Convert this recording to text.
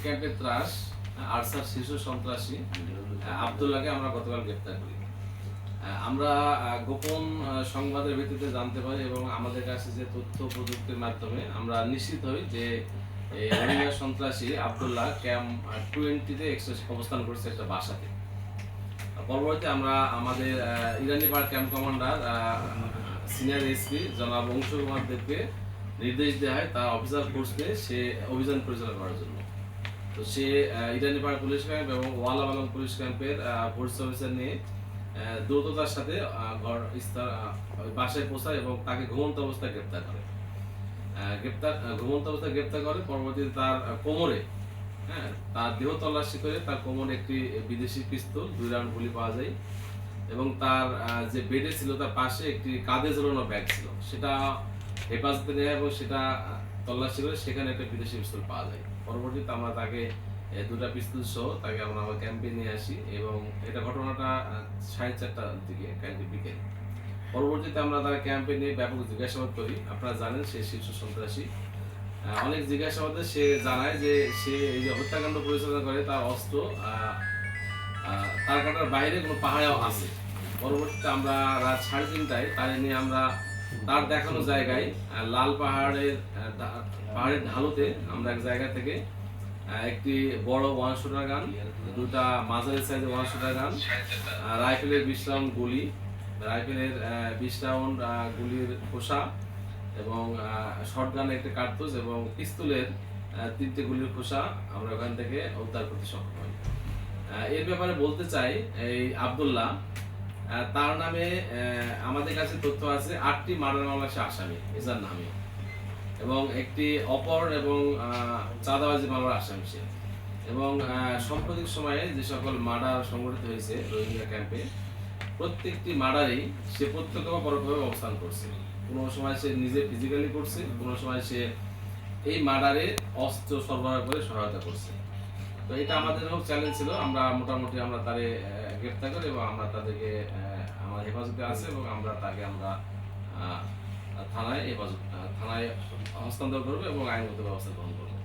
ক্যাম্পের ত্রাস আরসার শীর্ষ সন্ত্রাসী আব্দুল্লাহকে আমরা গতকাল গ্রেপ্তার করি। আমরা গোপন সংবাদের ভিত্তিতে জানতে পারি এবং আমাদের কাছে যে তথ্য প্রযুক্তির মাধ্যমে আমরা নিশ্চিত হই যে রোহিঙ্গা সন্ত্রাসী আব্দুল্লাহ ক্যাম্প 20-তে অবস্থান করছে একটা বাসাতে। পরবর্তীতে আমরা আমাদের ইরানিপাড় ক্যাম্প কমান্ডার সিনিয়র এসপি জনাব অংশ কুমার দেবকে নির্দেশ দেওয়া হয় তার অফিসার ফোর্স নিয়ে সে অভিযান পরিচালনা করার জন্য। তো সে ইরানিপাড়া পুলিশ ক্যাম্প এবং ওয়ালাবালং পুলিশ ক্যাম্পের ফোর্স অফিসার নিয়ে দ্রুততার সাথে বাসায় পৌঁছায় এবং তাকে ঘুমন্ত অবস্থায় গ্রেপ্তার করে। ঘুমন্ত অবস্থায় গ্রেপ্তার করে। পরবর্তীতে তার কোমরে তার দেহ তল্লাশি করে তার কোমরে একটি বিদেশি পিস্তল 2 রাউন্ড গুলি পাওয়া যায় এবং তার যে বেডে ছিল তার পাশে একটি কাঁধে ঝোলানো ব্যাগ ছিল, সেটা হেফাজতে নেয় এবং সেটা তল্লাশি করে সেখানে একটা বিদেশি পিস্তল পাওয়া যায়। পরবর্তীতে আমরা তাকে 2টা পিস্তল সহ তাকে আমরা আমার ক্যাম্পে নিয়ে আসি এবং এটা ঘটনাটা 4:30টার দিকে কালকে বিকেল। পরবর্তীতে আমরা তার ক্যাম্পে নিয়ে ব্যাপক জিজ্ঞাসাবাদ করি। আপনারা জানেন সে শীর্ষ সন্ত্রাসী। অনেক জিজ্ঞাসাবাদে সে জানায় যে সে এই যে হত্যাকাণ্ড পরিচালনা করে তার অস্ত্র তার কাটার বাইরে কোনো পাহাড়েও আছে। পরবর্তীতে আমরা রাত 3:30টায় তারে নিয়ে আমরা তার দেখানো জায়গায় লাল পাহাড়ের ঢালুতে আমরা এক জায়গা থেকে একটি বড় 1 শুটার গান, 2টা মাঝারি সাইজের 1 শুটার গান, রাইফেলের 20 রাউন্ড গুলি, রাইফেলের 20 রাউন্ড গুলির খোসা এবং শটগানের একটি কার্তুজ এবং পিস্তলের 3টে গুলির খোসা আমরা ওখান থেকে উদ্ধার করতে সক্ষম হই। এর ব্যাপারে বলতে চাই, এই আব্দুল্লাহ তার নামে আমাদের কাছে তথ্য আছে 8টি মার্ডার মামলা সে আসামি এজার নামে এবং একটি অপহরণ এবং চাঁদাবাজি মামলার আসামি সে। এবং সাম্প্রতিক সময়ে যে সকল মার্ডার সংঘটিত হয়েছে রোহিঙ্গা ক্যাম্পে প্রত্যেকটি মার্ডারেই সে প্রত্যক্ষ বা পরোক্ষভাবে অবস্থান করছে। কোনো সময় সে নিজে ফিজিক্যালি করছে, কোনো সময় সে এই মার্ডারে অস্ত্র সরবরাহ করে সহায়তা করছে। তো এটা আমাদের হোক চ্যালেঞ্জ ছিল। আমরা মোটামুটি আমরা তারে গ্রেপ্তার করি এবং আমরা তাদেরকে আমার হেফাজতে আছে এবং আমরা তাকে আমরা থানায় হস্তান্তর করবো এবং আইনগত ব্যবস্থা গ্রহণ করবো।